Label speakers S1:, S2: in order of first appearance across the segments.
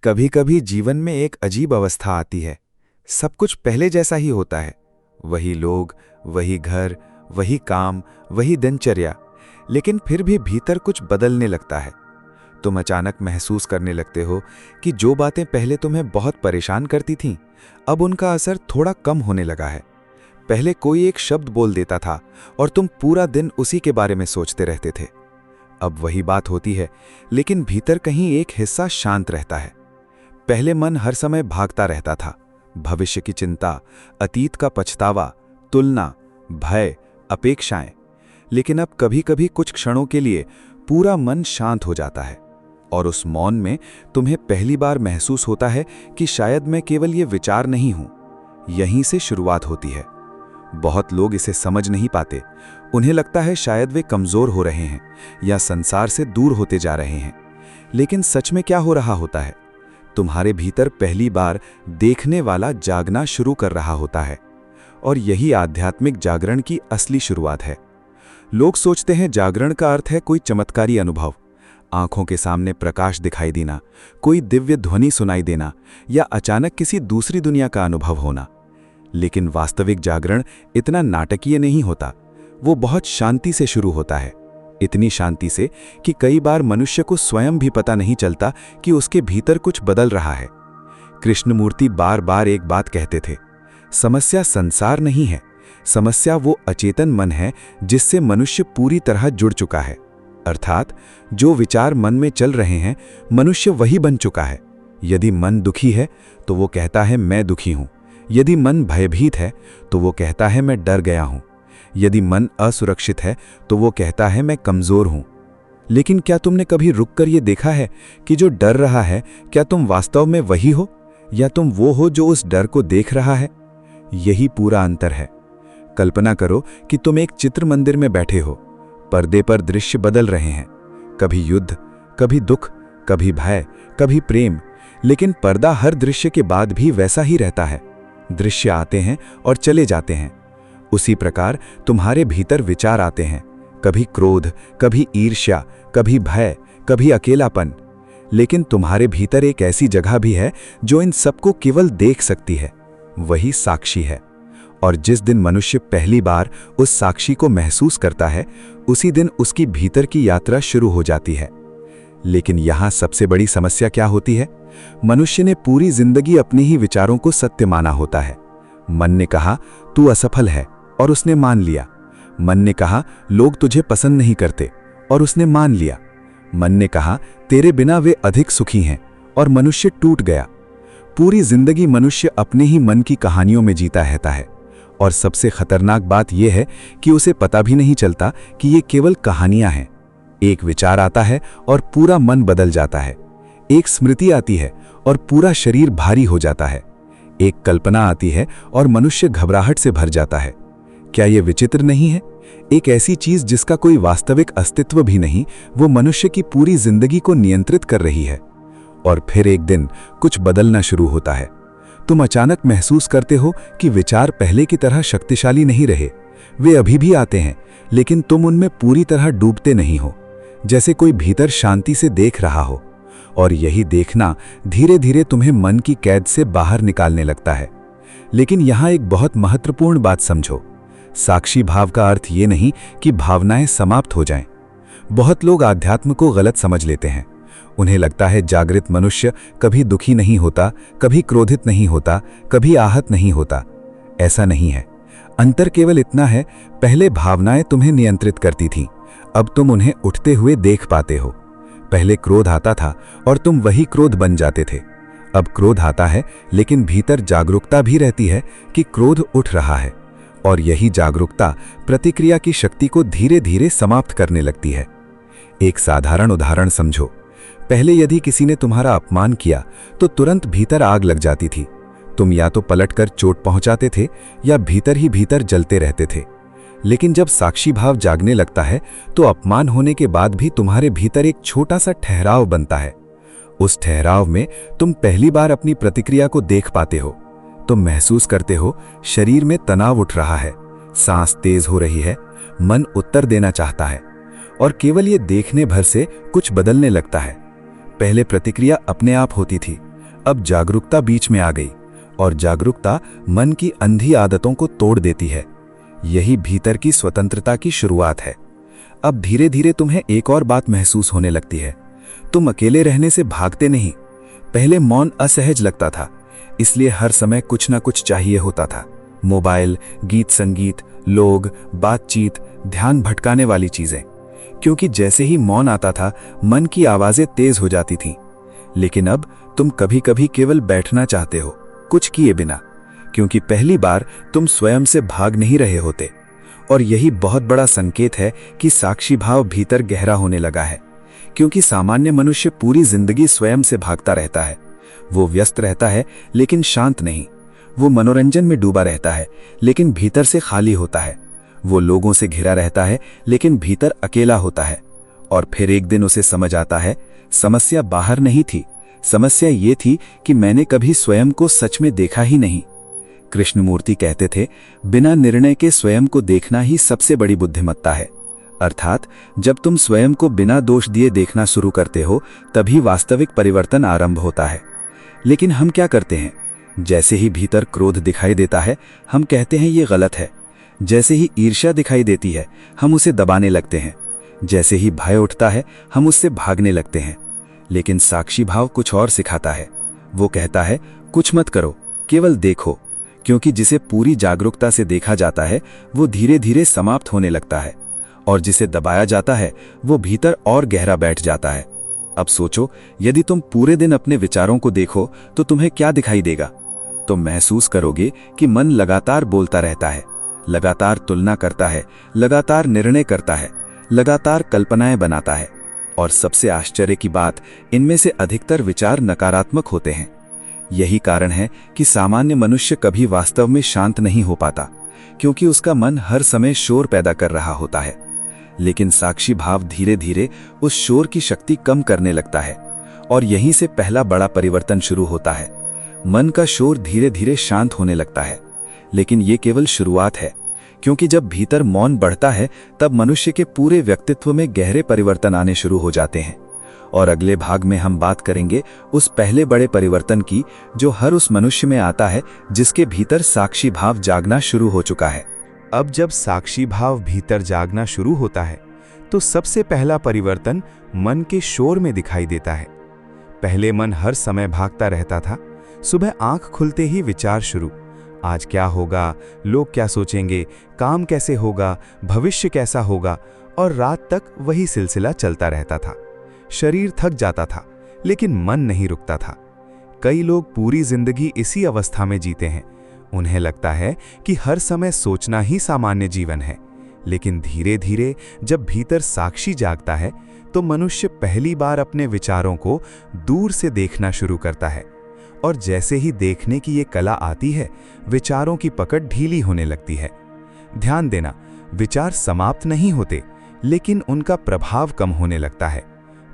S1: कभी कभी जीवन में एक अजीब अवस्था आती है। सब कुछ पहले जैसा ही होता है, वही लोग, वही घर, वही काम, वही दिनचर्या, लेकिन फिर भी भीतर कुछ बदलने लगता है। तुम अचानक महसूस करने लगते हो कि जो बातें पहले तुम्हें बहुत परेशान करती थीं, अब उनका असर थोड़ा कम होने लगा है। पहले कोई एक शब्द बोल देता था और तुम पूरा दिन उसी के बारे में सोचते रहते थे। अब वही बात होती है, लेकिन भीतर कहीं एक हिस्सा शांत रहता है। पहले मन हर समय भागता रहता था, भविष्य की चिंता, अतीत का पछतावा, तुलना, भय, अपेक्षाएं। लेकिन अब कभी-कभी कुछ क्षणों के लिए पूरा मन शांत हो जाता है और उस मौन में तुम्हें पहली बार महसूस होता है कि शायद मैं केवल ये विचार नहीं हूं। यहीं से शुरुआत होती है। बहुत लोग इसे समझ नहीं पाते। उन्हें लगता है शायद वे कमजोर हो रहे हैं या संसार से दूर होते जा रहे हैं। लेकिन सच में क्या हो रहा होता है? तुम्हारे भीतर पहली बार देखने वाला जागना शुरू कर रहा होता है, और यही आध्यात्मिक जागरण की असली शुरुआत है। लोग सोचते हैं जागरण का अर्थ है कोई चमत्कारी अनुभव, आंखों के सामने प्रकाश दिखाई देना, कोई दिव्य ध्वनि सुनाई देना या अचानक किसी दूसरी दुनिया का अनुभव होना। लेकिन वास्तविक जागरण इतना नाटकीय नहीं होता। वो बहुत शांति से शुरू होता है, इतनी शांति से कि कई बार मनुष्य को स्वयं भी पता नहीं चलता कि उसके भीतर कुछ बदल रहा है। कृष्णमूर्ति बार बार एक बात कहते थे, समस्या संसार नहीं है, समस्या वो अचेतन मन है जिससे मनुष्य पूरी तरह जुड़ चुका है। अर्थात जो विचार मन में चल रहे हैं, मनुष्य वही बन चुका है। यदि मन दुखी है तो वो कहता है मैं दुखी हूं। यदि मन भयभीत है तो वो कहता है मैं डर गया हूं। यदि मन असुरक्षित है तो वो कहता है मैं कमजोर हूं। लेकिन क्या तुमने कभी रुककर ये देखा है कि जो डर रहा है, क्या तुम वास्तव में वही हो या तुम वो हो जो उस डर को देख रहा है? यही पूरा अंतर है। कल्पना करो कि तुम एक चित्र मंदिर में बैठे हो। पर्दे पर दृश्य बदल रहे हैं, कभी युद्ध, कभी दुख, कभी भय, कभी प्रेम, लेकिन पर्दा हर दृश्य के बाद भी वैसा ही रहता है। दृश्य आते हैं और चले जाते हैं। उसी प्रकार तुम्हारे भीतर विचार आते हैं, कभी क्रोध, कभी ईर्ष्या, कभी भय, कभी अकेलापन। लेकिन तुम्हारे भीतर एक ऐसी जगह भी है जो इन सबको केवल देख सकती है, वही साक्षी है। और जिस दिन मनुष्य पहली बार उस साक्षी को महसूस करता है, उसी दिन उसकी भीतर की यात्रा शुरू हो जाती है। लेकिन यहां सबसे बड़ी समस्या क्या होती है? मनुष्य ने पूरी जिंदगी अपने ही विचारों को सत्य माना होता है। मन ने कहा तू असफल है और उसने मान लिया। मन ने कहा लोग तुझे पसंद नहीं करते और उसने मान लिया। मन ने कहा तेरे बिना वे अधिक सुखी हैं और मनुष्य टूट गया। पूरी जिंदगी मनुष्य अपने ही मन की कहानियों में जीता रहता है, और सबसे खतरनाक बात यह है कि उसे पता भी नहीं चलता कि ये केवल कहानियां हैं। एक विचार आता है और पूरा मन बदल जाता है। एक स्मृति आती है और पूरा शरीर भारी हो जाता है। एक कल्पना आती है और मनुष्य घबराहट से भर जाता है। क्या यह विचित्र नहीं है? एक ऐसी चीज जिसका कोई वास्तविक अस्तित्व भी नहीं, वो मनुष्य की पूरी जिंदगी को नियंत्रित कर रही है। और फिर एक दिन कुछ बदलना शुरू होता है। तुम अचानक महसूस करते हो कि विचार पहले की तरह शक्तिशाली नहीं रहे। वे अभी भी आते हैं, लेकिन तुम उनमें पूरी तरह डूबते नहीं हो, जैसे कोई भीतर शांति से देख रहा हो। और यही देखना धीरे धीरे तुम्हें मन की कैद से बाहर निकालने लगता है। लेकिन यहां एक बहुत महत्वपूर्ण बात समझो। साक्षी भाव का अर्थ ये नहीं कि भावनाएं समाप्त हो जाएं। बहुत लोग आध्यात्म को गलत समझ लेते हैं। उन्हें लगता है जागृत मनुष्य कभी दुखी नहीं होता, कभी क्रोधित नहीं होता, कभी आहत नहीं होता। ऐसा नहीं है। अंतर केवल इतना है, पहले भावनाएं तुम्हें नियंत्रित करती थीं, अब तुम उन्हें उठते हुए देख पाते हो। पहले क्रोध आता था और तुम वही क्रोध बन जाते थे। अब क्रोध आता है, लेकिन भीतर जागरूकता भी रहती है कि क्रोध उठ रहा है, और यही जागरूकता प्रतिक्रिया की शक्ति को धीरे धीरे समाप्त करने लगती है। एक साधारण उदाहरण समझो। पहले यदि किसी ने तुम्हारा अपमान किया तो तुरंत भीतर आग लग जाती थी। तुम या तो पलटकर चोट पहुंचाते थे या भीतर ही भीतर जलते रहते थे। लेकिन जब साक्षी भाव जागने लगता है तो अपमान होने के बाद भी तुम्हारे भीतर एक छोटा सा ठहराव बनता है। उस ठहराव में तुम पहली बार अपनी प्रतिक्रिया को देख पाते हो। तुम महसूस करते हो शरीर में तनाव उठ रहा है, सांस तेज हो रही है, मन उत्तर देना चाहता है, और केवल ये देखने भर से कुछ बदलने लगता है। पहले प्रतिक्रिया अपने आप होती थी, अब जागरूकता बीच में आ गई और जागरूकता मन की अंधी आदतों को तोड़ देती है। यही भीतर की स्वतंत्रता की शुरुआत है। अब धीरे धीरे तुम्हें एक और बात महसूस होने लगती है। तुम अकेले रहने से भागते नहीं। पहले मौन असहज लगता था, इसलिए हर समय कुछ ना कुछ चाहिए होता था। मोबाइल, गीत संगीत, लोग, बातचीत, ध्यान भटकाने वाली चीजें। क्योंकि जैसे ही मौन आता था, मन की आवाजें तेज हो जाती थीं। लेकिन अब तुम कभी कभी केवल बैठना चाहते हो, कुछ किए बिना, क्योंकि पहली बार तुम स्वयं से भाग नहीं रहे होते। और यही बहुत बड़ा संकेत है कि साक्षी भाव भीतर गहरा होने लगा है। क्योंकि सामान्य मनुष्य पूरी जिंदगी स्वयं से भागता रहता है। वो व्यस्त रहता है लेकिन शांत नहीं। वो मनोरंजन में डूबा रहता है लेकिन भीतर से खाली होता है। वो लोगों से घिरा रहता है लेकिन भीतर अकेला होता है। और फिर एक दिन उसे समझ आता है, समस्या बाहर नहीं थी, समस्या ये थी कि मैंने कभी स्वयं को सच में देखा ही नहीं। कृष्णमूर्ति कहते थे, बिना निर्णय के स्वयं को देखना ही सबसे बड़ी बुद्धिमत्ता है। अर्थात जब तुम स्वयं को बिना दोष दिए देखना शुरू करते हो, तभी वास्तविक परिवर्तन आरंभ होता है। लेकिन हम क्या करते हैं? जैसे ही भीतर क्रोध दिखाई देता है, हम कहते हैं ये गलत है। जैसे ही ईर्ष्या दिखाई देती है, हम उसे दबाने लगते हैं। जैसे ही भय उठता है, हम उससे भागने लगते हैं। लेकिन साक्षी भाव कुछ और सिखाता है। वो कहता है, कुछ मत करो, केवल देखो। क्योंकि जिसे पूरी जागरूकता से देखा जाता है, वो धीरे धीरे समाप्त होने लगता है। और जिसे दबाया जाता है, वो भीतर और गहरा बैठ जाता है। अब सोचो, यदि तुम पूरे दिन अपने विचारों को देखो तो तुम्हें क्या दिखाई देगा? तुम महसूस करोगे कि मन लगातार बोलता रहता है, लगातार तुलना करता है, लगातार निर्णय करता है, लगातार कल्पनाएं बनाता है। और सबसे आश्चर्य की बात, इनमें से अधिकतर विचार नकारात्मक होते हैं। यही कारण है कि सामान्य मनुष्य कभी वास्तव में शांत नहीं हो पाता, क्योंकि उसका मन हर समय शोर पैदा कर रहा होता है। लेकिन साक्षी भाव धीरे धीरे उस शोर की शक्ति कम करने लगता है। और यहीं से पहला बड़ा परिवर्तन शुरू होता है। मन का शोर धीरे धीरे शांत होने लगता है। लेकिन ये केवल शुरुआत है, क्योंकि जब भीतर मौन बढ़ता है, तब मनुष्य के पूरे व्यक्तित्व में गहरे परिवर्तन आने शुरू हो जाते हैं। और अगले भाग में हम बात करेंगे उस पहले बड़े परिवर्तन की, जो हर उस मनुष्य में आता है जिसके भीतर साक्षी भाव जागना शुरू हो चुका है।
S2: अब जब साक्षी भाव भीतर जागना शुरू होता है, तो सबसे पहला परिवर्तन मन के शोर में दिखाई देता है। पहले मन हर समय भागता रहता था। सुबह आंख खुलते ही विचार शुरू, आज क्या होगा, लोग क्या सोचेंगे, काम कैसे होगा, भविष्य कैसा होगा, और रात तक वही सिलसिला चलता रहता था। शरीर थक जाता था, लेकिन मन नहीं रुकता था। कई लोग पूरी जिंदगी इसी अवस्था में जीते हैं। उन्हें लगता है कि हर समय सोचना ही सामान्य जीवन है। लेकिन धीरे धीरे जब भीतर साक्षी जागता है, तो मनुष्य पहली बार अपने विचारों को दूर से देखना शुरू करता है। और जैसे ही देखने की ये कला आती है, विचारों की पकड़ ढीली होने लगती है। ध्यान देना, विचार समाप्त नहीं होते, लेकिन उनका प्रभाव कम होने लगता है।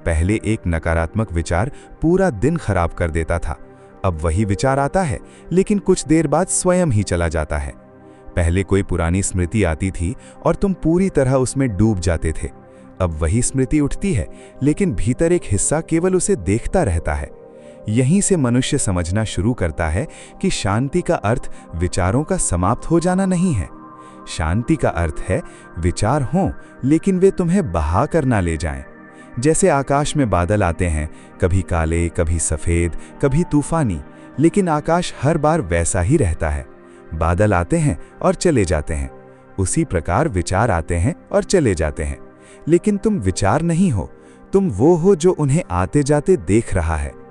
S2: पहले एक नकारात्मक विचार पूरा दिन खराब कर देता था। अब वही विचार आता है, लेकिन कुछ देर बाद स्वयं ही चला जाता है। पहले कोई पुरानी स्मृति आती थी और तुम पूरी तरह उसमें डूब जाते थे। अब वही स्मृति उठती है, लेकिन भीतर एक हिस्सा केवल उसे देखता रहता है। यहीं से मनुष्य समझना शुरू करता है कि शांति का अर्थ विचारों का समाप्त हो जाना नहीं है। शांति का अर्थ है विचार हों, लेकिन वे तुम्हें बहा कर ना ले जाएं। जैसे आकाश में बादल आते हैं, कभी काले, कभी सफेद, कभी तूफानी, लेकिन आकाश हर बार वैसा ही रहता है। बादल आते हैं और चले जाते हैं। उसी प्रकार विचार आते हैं और चले जाते हैं, लेकिन तुम विचार नहीं हो, तुम वो हो जो उन्हें आते जाते देख रहा है।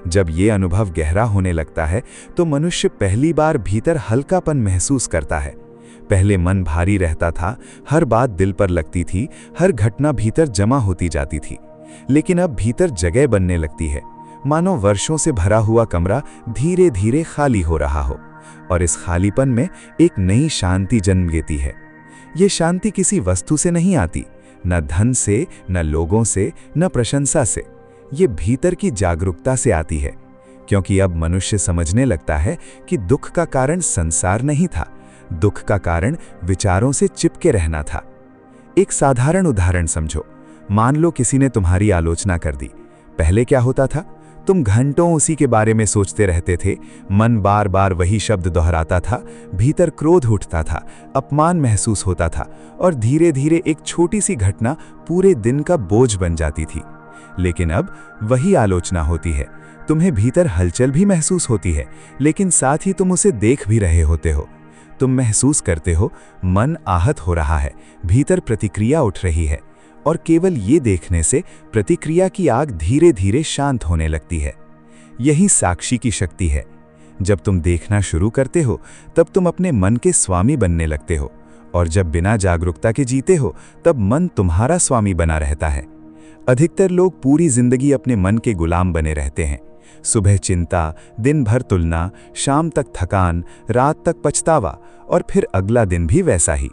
S2: जब ये अनुभव गहरा होने लगता है, तो मनुष्य पहली बार भीतर हल्कापन महसूस करता है। पहले मन भारी रहता था, हर बात दिल पर लगती थी, हर घटना भीतर जमा होती जाती थी। लेकिन अब भीतर जगह बनने लगती है, मानो वर्षों से भरा हुआ कमरा धीरे धीरे खाली हो रहा हो। और इस खालीपन में एक नई शांति जन्म लेती है। ये शांति किसी वस्तु से नहीं आती, न धन से, न लोगों से, न प्रशंसा से। ये भीतर की जागरूकता से आती है, क्योंकि अब मनुष्य समझने लगता है कि दुख का कारण संसार नहीं था, दुख का कारण विचारों से चिपके रहना था। एक साधारण उदाहरण समझो। मान लो किसी ने तुम्हारी आलोचना कर दी। पहले क्या होता था? तुम घंटों उसी के बारे में सोचते रहते थे, मन बार बार वही शब्द दोहराता था, भीतर क्रोध उठता था, अपमान महसूस होता था और धीरे धीरे एक छोटी सी घटना पूरे दिन का बोझ बन जाती थी। लेकिन अब वही आलोचना होती है, तुम्हें भीतर हलचल भी महसूस होती है, लेकिन साथ ही तुम उसे देख भी रहे होते हो। तुम महसूस करते हो मन आहत हो रहा है, भीतर प्रतिक्रिया उठ रही है, और केवल ये देखने से प्रतिक्रिया की आग धीरे धीरे शांत होने लगती है। यही साक्षी की शक्ति है। जब तुम देखना शुरू करते हो तब तुम अपने मन के स्वामी बनने लगते हो, और जब बिना जागरूकता के जीते हो तब मन तुम्हारा स्वामी बना रहता है। अधिकतर लोग पूरी जिंदगी अपने मन के गुलाम बने रहते हैं। सुबह चिंता, दिन भर तुलना, शाम तक थकान, रात तक पछतावा, और फिर अगला दिन भी वैसा ही।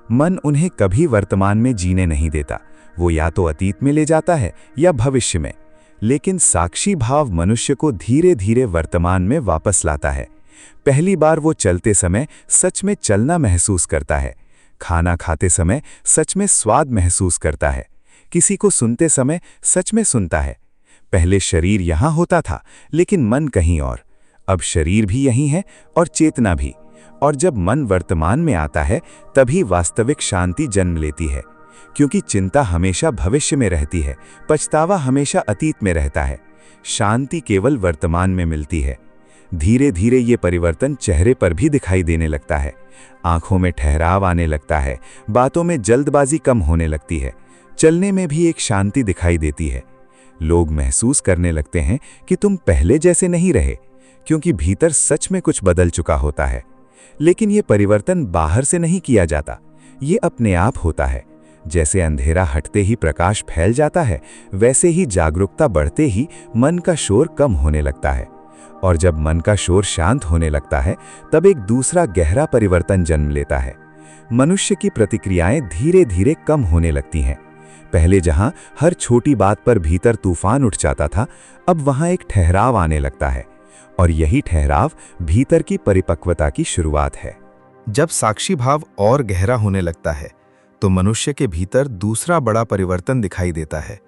S2: मन उन्हें कभी वर्तमान में जीने नहीं देता, वो या तो अतीत में ले जाता है या भविष्य में। लेकिन साक्षी भाव मनुष्य को धीरे धीरे वर्तमान में वापस लाता है। पहली बार वो चलते समय सच में चलना महसूस करता है, खाना खाते समय सच में स्वाद महसूस करता है, किसी को सुनते समय सच में सुनता है। पहले शरीर यहाँ होता था लेकिन मन कहीं और। अब शरीर भी यहीं है और चेतना भी। और जब मन वर्तमान में आता है तभी वास्तविक शांति जन्म लेती है, क्योंकि चिंता हमेशा भविष्य में रहती है, पछतावा हमेशा अतीत में रहता है। शांति केवल वर्तमान में मिलती है। धीरे धीरे ये परिवर्तन चेहरे पर भी दिखाई देने लगता है। आंखों में ठहराव आने लगता है, बातों में जल्दबाजी कम होने लगती है, चलने में भी एक शांति दिखाई देती है। लोग महसूस करने लगते हैं कि तुम पहले जैसे नहीं रहे, क्योंकि भीतर सच में कुछ बदल चुका होता है। लेकिन ये परिवर्तन बाहर से नहीं किया जाता, ये अपने आप होता है। जैसे अंधेरा हटते ही प्रकाश फैल जाता है, वैसे ही जागरूकता बढ़ते ही मन का शोर कम होने लगता है। और जब मन का शोर शांत होने लगता है तब एक दूसरा गहरा परिवर्तन जन्म लेता है। मनुष्य की प्रतिक्रियाएं धीरे धीरे कम होने लगती हैं। पहले जहां हर छोटी बात पर भीतर तूफान उठ जाता था, अब वहां एक ठहराव आने लगता है, और यही ठहराव भीतर की परिपक्वता की शुरुआत है।
S1: जब साक्षी भाव और गहरा होने लगता है तो मनुष्य के भीतर दूसरा बड़ा परिवर्तन दिखाई देता है।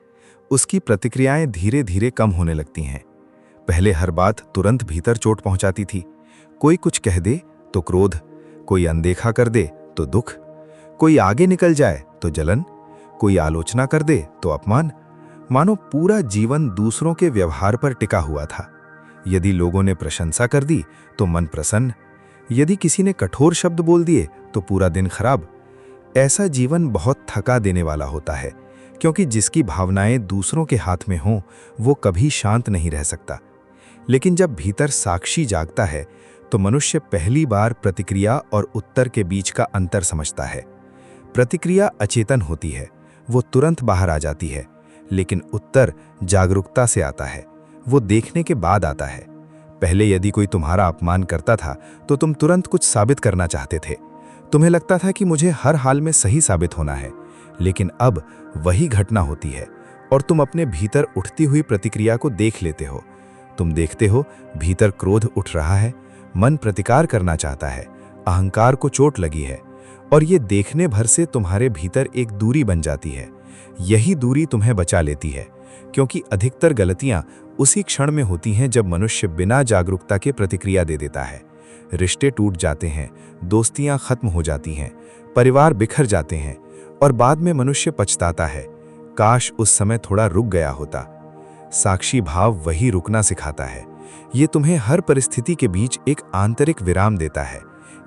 S1: उसकी प्रतिक्रियाएं धीरे धीरे कम होने लगती हैं। पहले हर बात तुरंत भीतर चोट पहुंचाती थी। कोई कुछ कह दे तो क्रोध, कोई अनदेखा कर दे तो दुख, कोई आगे निकल जाए तो जलन, कोई आलोचना कर दे तो अपमान। मानो पूरा जीवन दूसरों के व्यवहार पर टिका हुआ था। यदि लोगों ने प्रशंसा कर दी तो मन प्रसन्न, यदि किसी ने कठोर शब्द बोल दिए तो पूरा दिन खराब। ऐसा जीवन बहुत थका देने वाला होता है, क्योंकि जिसकी भावनाएं दूसरों के हाथ में हों वो कभी शांत नहीं रह सकता। लेकिन जब भीतर साक्षी जागता है तो मनुष्य पहली बार प्रतिक्रिया और उत्तर के बीच का अंतर समझता है। प्रतिक्रिया अचेतन होती है, वो तुरंत बाहर आ जाती है, लेकिन उत्तर जागरूकता से आता है, वो देखने के बाद आता है। पहले यदि कोई तुम्हारा अपमान करता था तो तुम तुरंत कुछ साबित करना चाहते थे। तुम्हें लगता था कि मुझे हर हाल में सही साबित होना है। लेकिन अब वही घटना होती है और तुम अपने भीतर उठती हुई प्रतिक्रिया को देख लेते हो। तुम देखते हो भीतर क्रोध उठ रहा है, मन प्रतिकार करना चाहता है, अहंकार को चोट लगी है, और ये देखने भर से तुम्हारे भीतर एक दूरी बन जाती है। यही दूरी तुम्हें बचा लेती है, क्योंकि अधिकतर गलतियां उसी क्षण में होती हैं जब मनुष्य बिना जागरूकता के प्रतिक्रिया दे देता है। रिश्ते टूट जाते हैं, दोस्तियां खत्म हो जाती हैं, परिवार बिखर जाते हैं, और बाद में मनुष्य पछताता है, काश उस समय थोड़ा रुक गया होता। साक्षी भाव वही रुकना सिखाता है। ये तुम्हें हर परिस्थिति के बीच एक आंतरिक विराम देता है,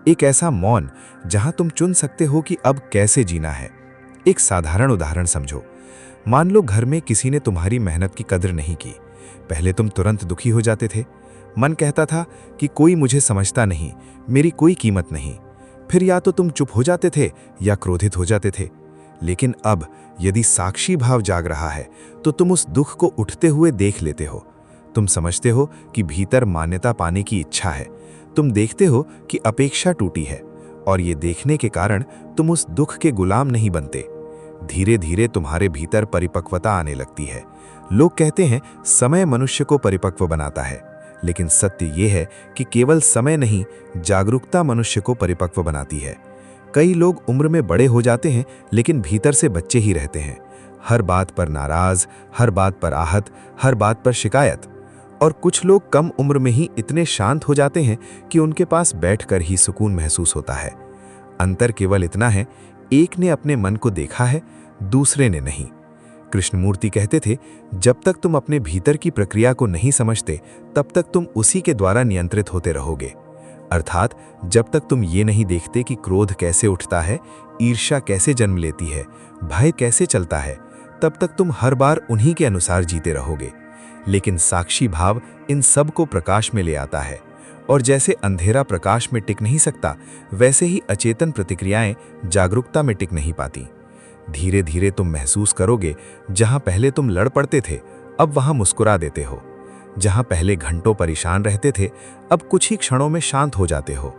S1: एक ऐसा मौन जहां तुम चुन सकते हो कि अब कैसे जीना है। एक साधारण उदाहरण समझो। मान लो घर में किसी ने तुम्हारी मेहनत की कदर नहीं की। पहले तुम तुरंत दुखी हो जाते थे। मन कहता था कि कोई मुझे समझता नहीं, मेरी कोई कीमत नहीं। फिर या तो तुम चुप हो जाते थे या क्रोधित हो जाते थे। लेकिन अब यदि साक्षी भाव जाग रहा है तो तुम उस दुख को उठते हुए देख लेते हो। तुम समझते हो कि भीतर मान्यता पाने की इच्छा है। तुम देखते हो कि अपेक्षा टूटी है, और ये देखने के कारण तुम उस दुख के गुलाम नहीं बनते। धीरे धीरे तुम्हारे भीतर परिपक्वता आने लगती है। लोग कहते हैं समय मनुष्य को परिपक्व बनाता है, लेकिन सत्य ये है कि केवल समय नहीं, जागरूकता मनुष्य को परिपक्व बनाती है। कई लोग उम्र में बड़े हो जाते हैं लेकिन भीतर से बच्चे ही रहते हैं। हर बात पर नाराज, हर बात पर आहत, हर बात पर शिकायत। और कुछ लोग कम उम्र में ही इतने शांत हो जाते हैं कि उनके पास बैठकर ही सुकून महसूस होता है। अंतर केवल इतना है, एक ने अपने मन को देखा है, दूसरे ने नहीं। कृष्णमूर्ति कहते थे, जब तक तुम अपने भीतर की प्रक्रिया को नहीं समझते, तब तक तुम उसी के द्वारा नियंत्रित होते रहोगे। अर्थात जब तक तुम ये नहीं देखते कि क्रोध कैसे उठता है, ईर्ष्या कैसे जन्म लेती है, भय कैसे चलता है, तब तक तुम हर बार उन्हीं के अनुसार जीते रहोगे। लेकिन साक्षी भाव इन सब को प्रकाश में ले आता है, और जैसे अंधेरा प्रकाश में टिक नहीं सकता, वैसे ही अचेतन प्रतिक्रियाएं जागरूकता में टिक नहीं पाती। धीरे धीरे तुम महसूस करोगे, जहां पहले तुम लड़ पड़ते थे, अब वहां मुस्कुरा देते हो। जहां पहले घंटों परेशान रहते थे, अब कुछ ही क्षणों में शांत हो जाते हो।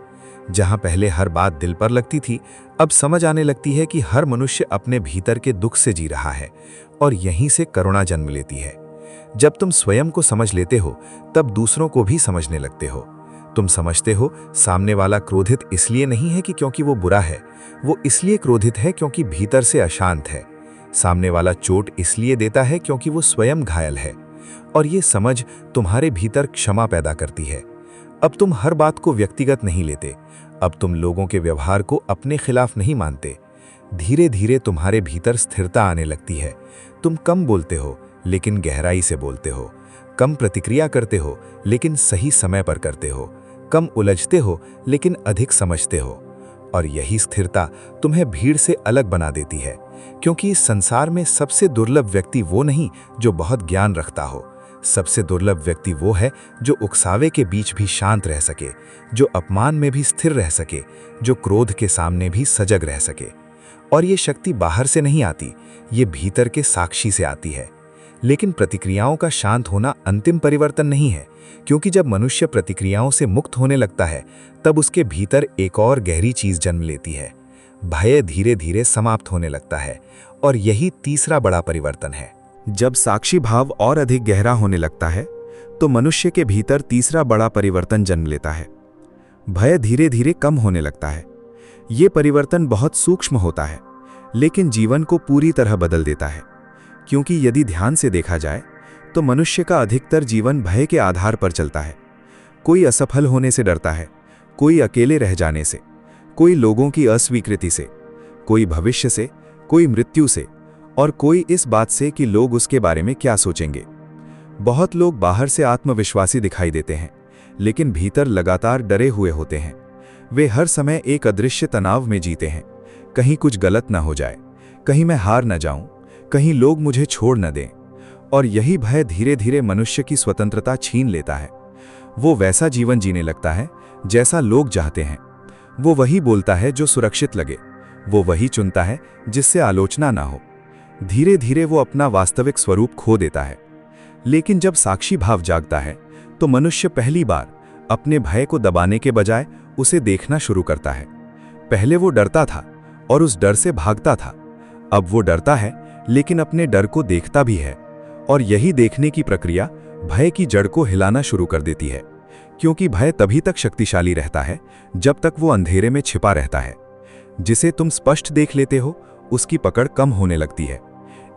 S1: जहां पहले हर बात दिल पर लगती थी, अब समझ आने लगती है कि हर मनुष्य अपने भीतर के दुख से जी रहा है, और यहीं से करुणा जन्म लेती है। जब तुम स्वयं को समझ लेते हो, तब दूसरों को भी समझने लगते हो। तुम समझते हो, सामने वाला क्रोधित इसलिए नहीं है कि क्योंकि वो बुरा है, वो इसलिए क्रोधित है क्योंकि भीतर से अशांत है। सामने वाला चोट इसलिए देता है क्योंकि वो स्वयं घायल है। और ये समझ तुम्हारे भीतर क्षमा पैदा करती है। अब तुम हर बात को व्यक्तिगत नहीं लेते, अब तुम लोगों के व्यवहार को अपने खिलाफ नहीं मानते। धीरे धीरे तुम्हारे भीतर स्थिरता आने लगती है। तुम कम बोलते हो, लेकिन गहराई से बोलते हो। कम प्रतिक्रिया करते हो, लेकिन सही समय पर करते हो। कम उलझते हो, लेकिन अधिक समझते हो। और यही स्थिरता तुम्हें भीड़ से अलग बना देती है, क्योंकि इस संसार में सबसे दुर्लभ व्यक्ति वो नहीं जो बहुत ज्ञान रखता हो। सबसे दुर्लभ व्यक्ति वो है जो उकसावे के बीच भी शांत रह सके, जो अपमान में भी स्थिर रह सके, जो क्रोध के सामने भी सजग रह सके। और ये शक्ति बाहर से नहीं आती, ये भीतर के साक्षी से आती है। लेकिन प्रतिक्रियाओं का शांत होना अंतिम परिवर्तन नहीं है, क्योंकि जब मनुष्य प्रतिक्रियाओं से मुक्त होने लगता है, तब उसके भीतर एक और गहरी चीज जन्म लेती है। भय धीरे धीरे समाप्त होने लगता है, और यही तीसरा बड़ा परिवर्तन है।
S2: जब साक्षी भाव और अधिक गहरा होने लगता है, तो मनुष्य के भीतर तीसरा बड़ा परिवर्तन जन्म लेता है। भय धीरे धीरे कम होने लगता है। ये परिवर्तन बहुत सूक्ष्म होता है, लेकिन जीवन को पूरी तरह बदल देता है। क्योंकि यदि ध्यान से देखा जाए, तो मनुष्य का अधिकतर जीवन भय के आधार पर चलता है। कोई असफल होने से डरता है, कोई अकेले रह जाने से, कोई लोगों की अस्वीकृति से, कोई भविष्य से, कोई मृत्यु से, और कोई इस बात से कि लोग उसके बारे में क्या सोचेंगे। बहुत लोग बाहर से आत्मविश्वासी दिखाई देते हैं, लेकिन भीतर लगातार डरे हुए होते हैं। वे हर समय एक अदृश्य तनाव में जीते हैं। कहीं कुछ गलत न हो जाए, कहीं मैं हार न जाऊं, कहीं लोग मुझे छोड़ न दें। और यही भय धीरे धीरे मनुष्य की स्वतंत्रता छीन लेता है। वो वैसा जीवन जीने लगता है जैसा लोग चाहते हैं। वो वही बोलता है जो सुरक्षित लगे, वो वही चुनता है जिससे आलोचना ना हो। धीरे धीरे वो अपना वास्तविक स्वरूप खो देता है। लेकिन जब साक्षी भाव जागता है, तो मनुष्य पहली बार अपने भय को दबाने के बजाय उसे देखना शुरू करता है। पहले वो डरता था और उस डर से भागता था। अब वो डरता है, लेकिन अपने डर को देखता भी है। और यही देखने की प्रक्रिया भय की जड़ को हिलाना शुरू कर देती है। क्योंकि भय तभी तक शक्तिशाली रहता है जब तक वो अंधेरे में छिपा रहता है। जिसे तुम स्पष्ट देख लेते हो, उसकी पकड़ कम होने लगती है।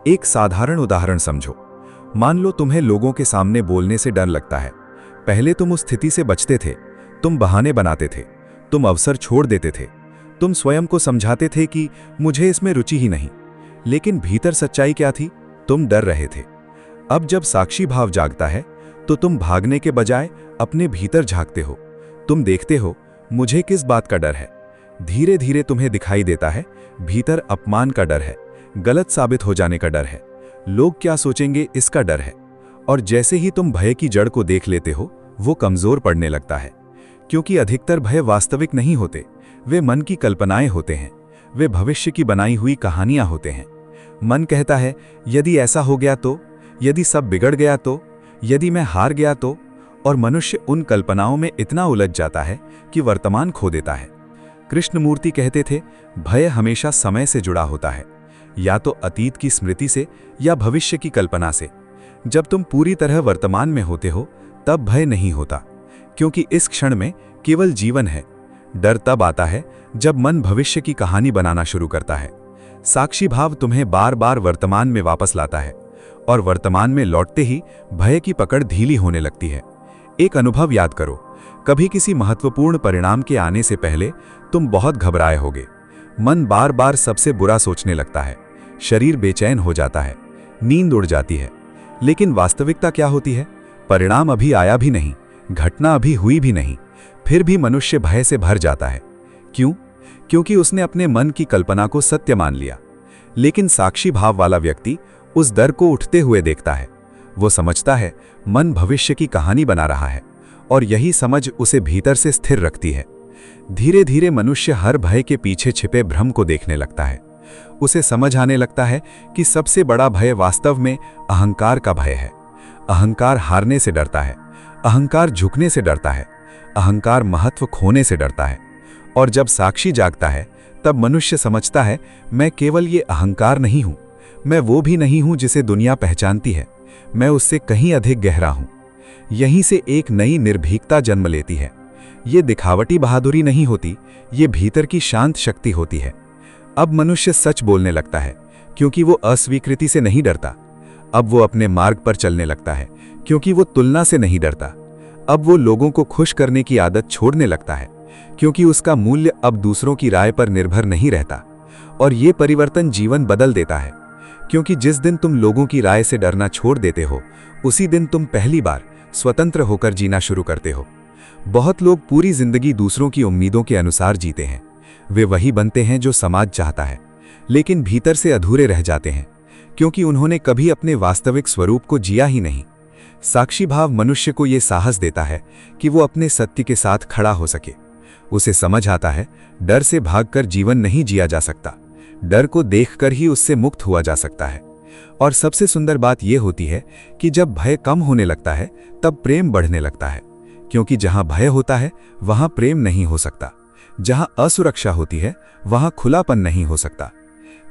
S2: एक साधारण उदाहरण समझो। मान लो तुम्हें लोगों के सामने बोलने से डर लगता है। पहले तुम उस स्थिति से बचते थे, तुम बहाने बनाते थे, तुम अवसर छोड़ देते थे, तुम स्वयं को समझाते थे कि मुझे इसमें रुचि ही नहीं। लेकिन भीतर सच्चाई क्या थी? तुम डर रहे थे। अब जब साक्षी भाव जागता है, तो तुम भागने के बजाय अपने भीतर झांकते हो। तुम देखते हो, मुझे किस बात का डर है। धीरे धीरे तुम्हें दिखाई देता है, भीतर अपमान का डर है, गलत साबित हो जाने का डर है, लोग क्या सोचेंगे इसका डर है। और जैसे ही तुम भय की जड़ को देख लेते हो, वो कमजोर पड़ने लगता है। क्योंकि अधिकतर भय वास्तविक नहीं होते, वे मन की कल्पनाएं होते हैं, वे भविष्य की बनाई हुई कहानियां होते हैं। मन कहता है, यदि ऐसा हो गया तो, यदि सब बिगड़ गया तो, यदि मैं हार गया तो। और मनुष्य उन कल्पनाओं में इतना उलझ जाता है कि वर्तमान खो देता है। कृष्णमूर्ति कहते थे, भय हमेशा समय से जुड़ा होता है, या तो अतीत की स्मृति से या भविष्य की कल्पना से। जब तुम पूरी तरह वर्तमान में होते हो, तब भय नहीं होता, क्योंकि इस क्षण में केवल जीवन है। डर तब आता है जब मन भविष्य की कहानी बनाना शुरू करता है। साक्षी भाव तुम्हें बार बार वर्तमान में वापस लाता है, और वर्तमान में लौटते ही भय की पकड़ ढीली होने लगती है। एक अनुभव याद करो, कभी किसी महत्वपूर्ण परिणाम के आने से पहले तुम बहुत घबराए होगे। मन बार बार सबसे बुरा सोचने लगता है, शरीर बेचैन हो जाता है, नींद उड़ जाती है। लेकिन वास्तविकता क्या होती है? परिणाम अभी आया भी नहीं, घटना अभी हुई भी नहीं, फिर भी मनुष्य भय से भर जाता है। क्यों? क्योंकि उसने अपने मन की कल्पना को सत्य मान लिया। लेकिन साक्षी भाव वाला व्यक्ति उस डर को उठते हुए देखता है। वो समझता है मन भविष्य की कहानी बना रहा है और यही समझ उसे भीतर से स्थिर रखती है। धीरे धीरे मनुष्य हर भय के पीछे छिपे भ्रम को देखने लगता है। उसे समझ आने लगता है कि सबसे बड़ा भय वास्तव में अहंकार का भय है। अहंकार हारने से डरता है, अहंकार झुकने से डरता है, अहंकार महत्व खोने से डरता है। और जब साक्षी जागता है तब मनुष्य समझता है, मैं केवल ये अहंकार नहीं हूं, मैं वो भी नहीं हूं जिसे दुनिया पहचानती है, मैं उससे कहीं अधिक गहरा हूं। यहीं से एक नई निर्भीकता जन्म लेती है। ये दिखावटी बहादुरी नहीं होती, ये भीतर की शांत शक्ति होती है। अब मनुष्य सच बोलने लगता है क्योंकि वो अस्वीकृति से नहीं डरता। अब वो अपने मार्ग पर चलने लगता है क्योंकि वो तुलना से नहीं डरता। अब वो लोगों को खुश करने की आदत छोड़ने लगता है क्योंकि उसका मूल्य अब दूसरों की राय पर निर्भर नहीं रहता। और ये परिवर्तन जीवन बदल देता है, क्योंकि जिस दिन तुम लोगों की राय से डरना छोड़ देते हो, उसी दिन तुम पहली बार स्वतंत्र होकर जीना शुरू करते हो। बहुत लोग पूरी जिंदगी दूसरों की उम्मीदों के अनुसार जीते हैं। वे वही बनते हैं जो समाज चाहता है, लेकिन भीतर से अधूरे रह जाते हैं क्योंकि उन्होंने कभी अपने वास्तविक स्वरूप को जिया ही नहीं। साक्षी भाव मनुष्य को यह साहस देता है कि वो अपने सत्य के साथ खड़ा हो सके। उसे समझ आता है, डर से भागकर जीवन नहीं जिया जा सकता, डर को देखकर ही उससे मुक्त हुआ जा सकता है। और सबसे सुंदर बात यह होती है कि जब भय कम होने लगता है तब प्रेम बढ़ने लगता है, क्योंकि जहां भय होता है वहां प्रेम नहीं हो सकता। जहां असुरक्षा होती है वहां खुलापन नहीं हो सकता।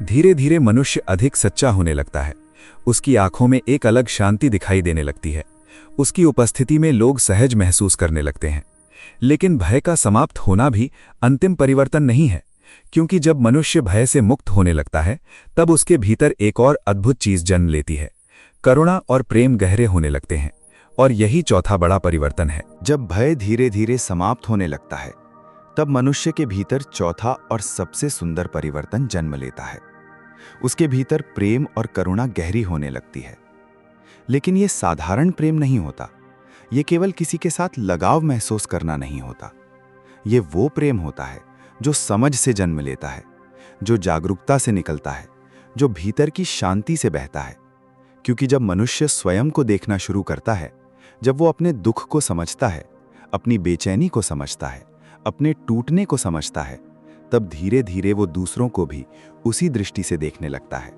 S2: धीरे धीरे मनुष्य अधिक सच्चा होने लगता है। उसकी आंखों में एक अलग शांति दिखाई देने लगती है। उसकी उपस्थिति में लोग सहज महसूस करने लगते हैं। लेकिन भय का समाप्त होना भी अंतिम परिवर्तन नहीं है, क्योंकि जब मनुष्य भय से मुक्त होने लगता है तब उसके भीतर एक और अद्भुत चीज जन्म लेती है। करुणा और प्रेम गहरे होने लगते हैं, और यही चौथा बड़ा परिवर्तन है।
S1: जब भय धीरे धीरे समाप्त होने लगता है तब मनुष्य के भीतर चौथा और सबसे सुंदर परिवर्तन जन्म लेता है। उसके भीतर प्रेम और करुणा गहरी होने लगती है। लेकिन यह साधारण प्रेम नहीं होता। ये केवल किसी के साथ लगाव महसूस करना नहीं होता। ये वो प्रेम होता है जो समझ से जन्म लेता है, जो जागरूकता से निकलता है, जो भीतर की शांति से बहता है। क्योंकि जब मनुष्य स्वयं को देखना शुरू करता है, जब वो अपने दुख को समझता है, अपनी बेचैनी को समझता है, अपने टूटने को समझता है, तब धीरे धीरे वो दूसरों को भी उसी दृष्टि से देखने लगता है।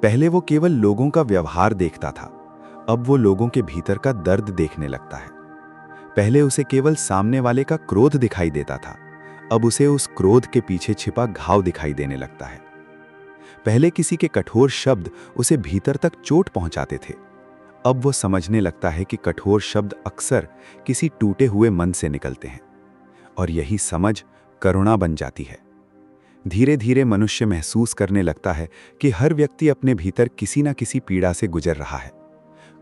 S1: पहले वो केवल लोगों का व्यवहार देखता था, अब वो लोगों के भीतर का दर्द देखने लगता है। पहले उसे केवल सामने वाले का क्रोध दिखाई देता था, अब उसे उस क्रोध के पीछे छिपा घाव दिखाई देने लगता है। पहले किसी के कठोर शब्द उसे भीतर तक चोट पहुंचाते थे, अब वो समझने लगता है कि कठोर शब्द अक्सर किसी टूटे हुए मन से निकलते हैं, और यही समझ करुणा बन जाती है। धीरे धीरे मनुष्य महसूस करने लगता है कि हर व्यक्ति अपने भीतर किसी न किसी पीड़ा से गुजर रहा है।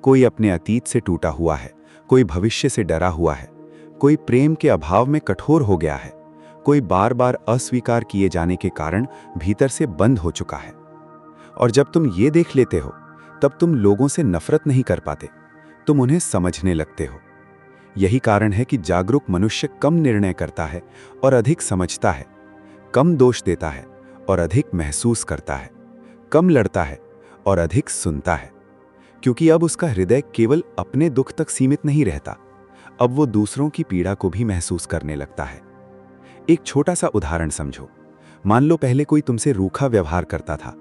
S1: कोई अपने अतीत से टूटा हुआ है, कोई भविष्य से डरा हुआ है, कोई प्रेम के अभाव में कठोर हो गया है, कोई बार बार अस्वीकार किए जाने के कारण भीतर से बंद हो चुका है। और जब तुम ये देख लेते हो तब तुम लोगों से नफरत नहीं कर पाते, तुम उन्हें समझने लगते हो। यही कारण है कि जागरूक मनुष्य कम निर्णय करता है और अधिक समझता है, कम दोष देता है और अधिक महसूस करता है, कम लड़ता है और अधिक सुनता है। क्योंकि अब उसका हृदय केवल अपने दुख तक सीमित नहीं रहता, अब वो दूसरों की पीड़ा को भी महसूस करने लगता है। एक छोटा सा उदाहरण समझो। मान लो पहले कोई तुमसे रूखा व्यवहार करता था,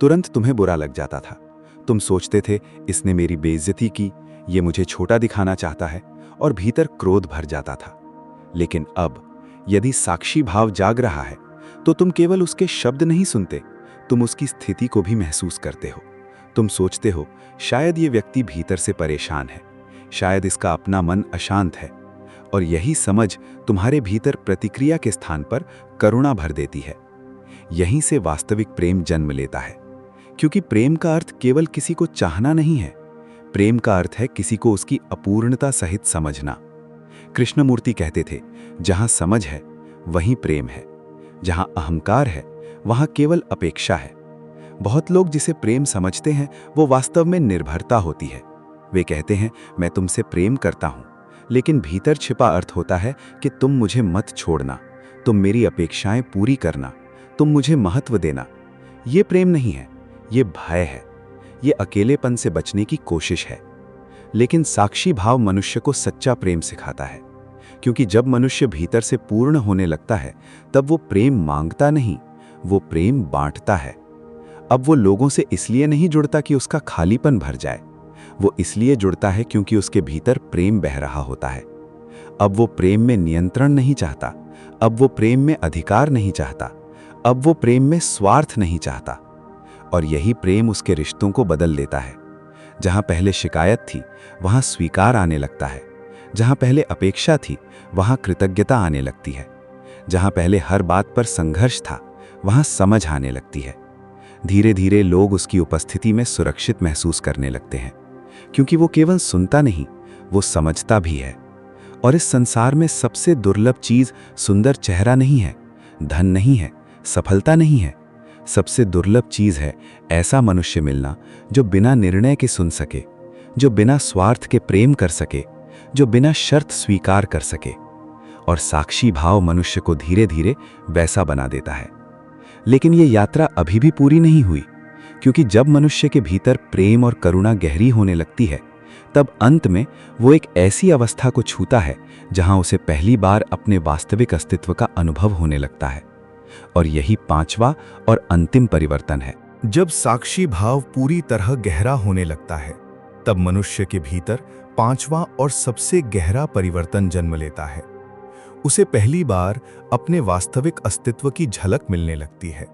S1: तुरंत तुम्हें बुरा लग जाता था। तुम सोचते थे, इसने मेरी बेइज्जती की, ये मुझे छोटा दिखाना चाहता है, और भीतर क्रोध भर जाता था। लेकिन अब यदि साक्षी भाव जाग रहा है तो तुम केवल उसके शब्द नहीं सुनते, तुम उसकी स्थिति को भी महसूस करते हो। तुम सोचते हो, शायद ये व्यक्ति भीतर से परेशान है, शायद इसका अपना मन अशांत है, और यही समझ तुम्हारे भीतर प्रतिक्रिया के स्थान पर करुणा भर देती है। यहीं से वास्तविक प्रेम जन्म लेता है,
S2: क्योंकि प्रेम का अर्थ केवल किसी को चाहना नहीं है, प्रेम का अर्थ है किसी को उसकी अपूर्णता सहित समझना। कृष्णमूर्ति कहते थे, जहां समझ है वहीं प्रेम है, जहां अहंकार है वहां केवल अपेक्षा है। बहुत लोग जिसे प्रेम समझते हैं वो वास्तव में निर्भरता होती है। वे कहते हैं, मैं तुमसे प्रेम करता हूं, लेकिन भीतर छिपा अर्थ होता है कि तुम मुझे मत छोड़ना, तुम मेरी अपेक्षाएं पूरी करना, तुम मुझे महत्व देना। ये प्रेम नहीं है, ये भय है, ये अकेलेपन से बचने की कोशिश है। लेकिन साक्षी भाव मनुष्य को सच्चा प्रेम सिखाता है, क्योंकि जब मनुष्य भीतर से पूर्ण होने लगता है तब वो प्रेम मांगता नहीं, वो प्रेम बांटता है। अब वो लोगों से इसलिए नहीं जुड़ता कि उसका खालीपन भर जाए, वो इसलिए जुड़ता है क्योंकि उसके भीतर प्रेम बह रहा होता है। अब वो प्रेम में नियंत्रण नहीं चाहता, अब वो प्रेम में अधिकार नहीं चाहता, अब वो प्रेम में स्वार्थ नहीं चाहता। और यही प्रेम उसके रिश्तों को बदल देता है। जहां पहले शिकायत थी वहां स्वीकार आने लगता है, जहां पहले अपेक्षा थी वहां कृतज्ञता आने लगती है, जहां पहले हर बात पर संघर्ष था वहां समझ आने लगती है। धीरे धीरे लोग उसकी उपस्थिति में सुरक्षित महसूस करने लगते हैं, क्योंकि वो केवल सुनता नहीं, वो समझता भी है। और इस संसार में सबसे दुर्लभ चीज सुंदर चेहरा नहीं है, धन नहीं है, सफलता नहीं है। सबसे दुर्लभ चीज है ऐसा मनुष्य मिलना जो बिना निर्णय के सुन सके, जो बिना स्वार्थ के प्रेम कर सके, जो बिना शर्त स्वीकार कर सके। और साक्षी भाव मनुष्य को धीरे धीरे वैसा बना देता है। लेकिन ये यात्रा अभी भी पूरी नहीं हुई, क्योंकि जब मनुष्य के भीतर प्रेम और करुणा गहरी होने लगती है तब अंत में वो एक ऐसी अवस्था को छूता है जहां उसे पहली बार अपने वास्तविक अस्तित्व का अनुभव होने लगता है। और यही पांचवा और अंतिम परिवर्तन है।
S3: जब साक्षी भाव पूरी तरह गहरा होने लगता है तब मनुष्य के भीतर पांचवा और सबसे गहरा परिवर्तन जन्म लेता है। उसे पहली बार अपने वास्तविक अस्तित्व की झलक मिलने लगती है।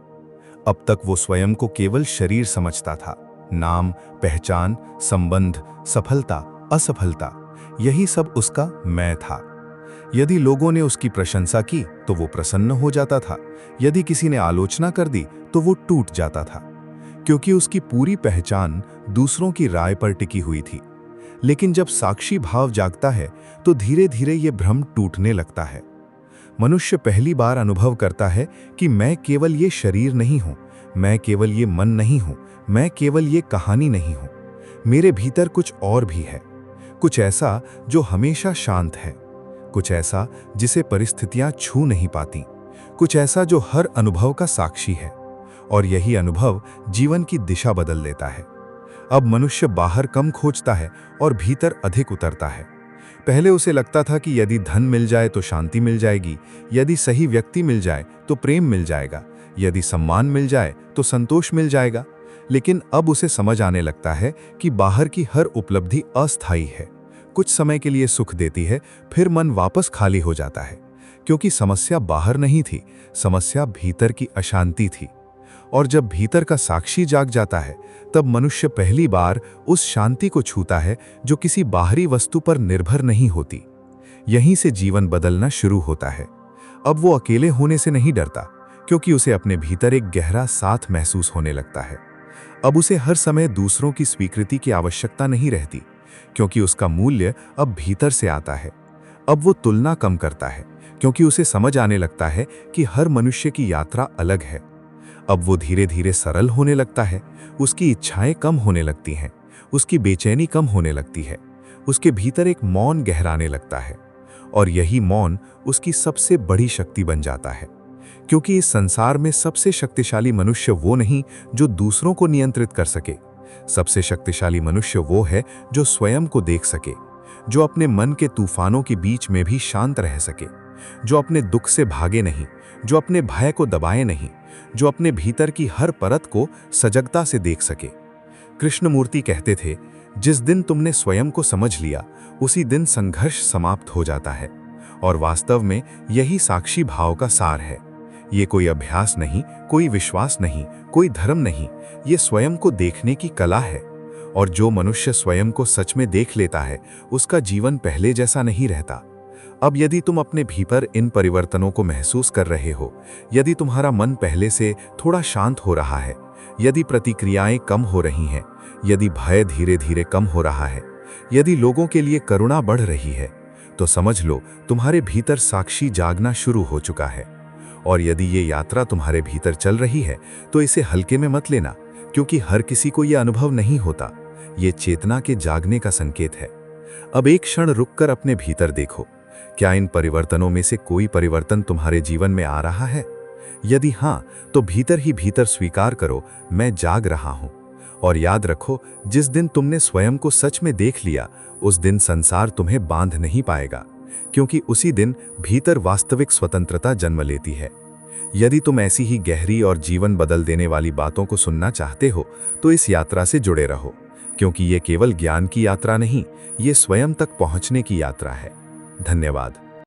S3: अब तक वो स्वयं को केवल शरीर समझता था, नाम, पहचान, संबंध, सफलता, असफलता, यही सब उसका मैं था। यदि लोगों ने उसकी प्रशंसा की तो वो प्रसन्न हो जाता था, यदि किसी ने आलोचना कर दी तो वो टूट जाता था, क्योंकि उसकी पूरी पहचान दूसरों की राय पर टिकी हुई थी। लेकिन जब साक्षी भाव जागता है तो धीरे धीरे ये भ्रम टूटने लगता है। मनुष्य पहली बार अनुभव करता है कि मैं केवल ये शरीर नहीं हूं, मैं केवल ये मन नहीं हूं, मैं केवल ये कहानी नहीं हूं। मेरे भीतर कुछ और भी है, कुछ ऐसा जो हमेशा शांत है, कुछ ऐसा जिसे परिस्थितियां छू नहीं पाती, कुछ ऐसा जो हर अनुभव का साक्षी है। और यही अनुभव जीवन की दिशा बदल देता है। अब मनुष्य बाहर कम खोजता है और भीतर अधिक उतरता है। पहले उसे लगता था कि यदि धन मिल जाए तो शांति मिल जाएगी, यदि सही व्यक्ति मिल जाए तो प्रेम मिल जाएगा, यदि सम्मान मिल जाए तो संतोष मिल जाएगा। लेकिन अब उसे समझ आने लगता है कि बाहर की हर उपलब्धि अस्थायी है, कुछ समय के लिए सुख देती है, फिर मन वापस खाली हो जाता है। क्योंकि समस्या बाहर नहीं थी, समस्या भीतर की अशांति थी। और जब भीतर का साक्षी जाग जाता है तब मनुष्य पहली बार उस शांति को छूता है जो किसी बाहरी वस्तु पर निर्भर नहीं होती। यहीं से जीवन बदलना शुरू होता है। अब वो अकेले होने से नहीं डरता, क्योंकि उसे अपने भीतर एक गहरा साथ महसूस होने लगता है। अब उसे हर समय दूसरों की स्वीकृति की आवश्यकता नहीं रहती, क्योंकि उसका मूल्य अब भीतर से आता है। अब वो तुलना कम करता है, क्योंकि उसे समझ आने लगता है कि हर मनुष्य की यात्रा अलग है। अब वो धीरे धीरे सरल होने लगता है, उसकी इच्छाएं कम होने लगती हैं, उसकी बेचैनी कम होने लगती है, उसके भीतर एक मौन गहराने लगता है। और यही मौन उसकी सबसे बड़ी शक्ति बन जाता है, क्योंकि इस संसार में सबसे शक्तिशाली मनुष्य वो नहीं जो दूसरों को नियंत्रित कर सके। सबसे शक्तिशाली मनुष्य वो है जो स्वयं को देख सके, जो अपने मन के तूफानों के बीच में भी शांत रह सके, जो अपने दुख से भागे नहीं, जो अपने भय को दबाए नहीं, जो अपने भीतर की हर परत को सजगता से देख सके। कृष्णमूर्ति कहते थे, जिस दिन तुमने स्वयं को समझ लिया उसी दिन संघर्ष समाप्त हो जाता है। और वास्तव में यही साक्षी भाव का सार है। ये कोई अभ्यास नहीं, कोई विश्वास नहीं, कोई धर्म नहीं, ये स्वयं को देखने की कला है। और जो मनुष्य स्वयं को सच में देख लेता है उसका जीवन पहले जैसा नहीं रहता। अब यदि तुम अपने भीतर इन परिवर्तनों को महसूस कर रहे हो, यदि तुम्हारा मन पहले से थोड़ा शांत हो रहा है, यदि प्रतिक्रियाएं कम हो रही हैं, यदि भय धीरे धीरे कम हो रहा है, यदि लोगों के लिए करुणा बढ़ रही है, तो समझ लो तुम्हारे भीतर साक्षी जागना शुरू हो चुका है। और यदि ये यात्रा तुम्हारे भीतर चल रही है तो इसे हल्के में मत लेना, क्योंकि हर किसी को यह अनुभव नहीं होता। ये चेतना के जागने का संकेत है। अब एक क्षण रुककर अपने भीतर देखो, क्या इन परिवर्तनों में से कोई परिवर्तन तुम्हारे जीवन में आ रहा है? यदि हाँ, तो भीतर ही भीतर स्वीकार करो, मैं जाग रहा हूं। और याद रखो, जिस दिन तुमने स्वयं को सच में देख लिया, उस दिन संसार तुम्हें बांध नहीं पाएगा, क्योंकि उसी दिन भीतर वास्तविक स्वतंत्रता जन्म लेती है। यदि तुम ऐसी ही गहरी और जीवन बदल देने वाली बातों को सुनना चाहते हो, तो इस यात्रा से जुड़े रहो, क्योंकि ये केवल ज्ञान की यात्रा नहीं, ये स्वयं तक पहुंचने की यात्रा है। धन्यवाद।